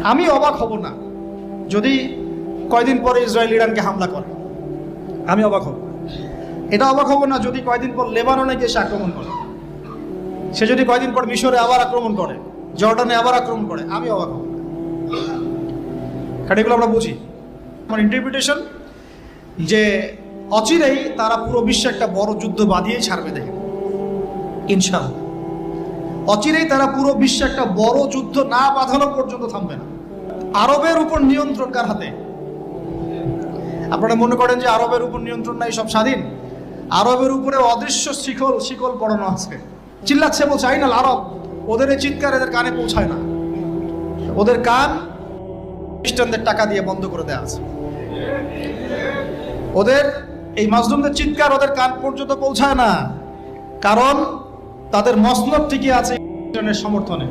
আমি অবাক হব না যদি কয়দিন পরে ইসরায়েল ইরানকে হামলা করে। আমি অবাক হব। এটা অবাক হব না যদি কয়দিন পর লেবাননে গিয়ে সে আক্রমণ করে। সে যদি কয়দিন পর মিশরে আবার আক্রমণ করে, জর্ডানে আবার আক্রমণ করে, আমি অবাক হব। কারণ এগুলো আমরা বুঝি। আমার ইন্টারপ্রিটেশন যে অচিরেই তারা পুরো বিশ্বে একটা বড় যুদ্ধ বাঁধিয়েই ছাড়বে, দেখে ইনশাআল্লাহ। অচিরেই তারা পুরো বিশ্বে একটা বড় যুদ্ধ না বাঁধানো পর্যন্ত থামবে না। আরবের উপর নিয়ন্ত্রণ কার হাতে? আপনারা মনে করেন যে আরবের উপর নিয়ন্ত্রণ নাই, সব স্বাধীন? আরবের উপরে অদৃশ্য শিকল পড়ানো আছে। চিল্লাচ্ছে বলছে আইনাল আরব। ওদের এই চিৎকার এদের কানে পৌঁছায় না। ওদের কান খ্রিস্টানদের টাকা দিয়ে বন্ধ করে দেওয়া আছে। ওদের এই মাজলুমদের চিৎকার ওদের কান পর্যন্ত পৌঁছায় না, কারণ তাদের মসনদ টিকে আছে খ্রিস্টানের সমর্থনে।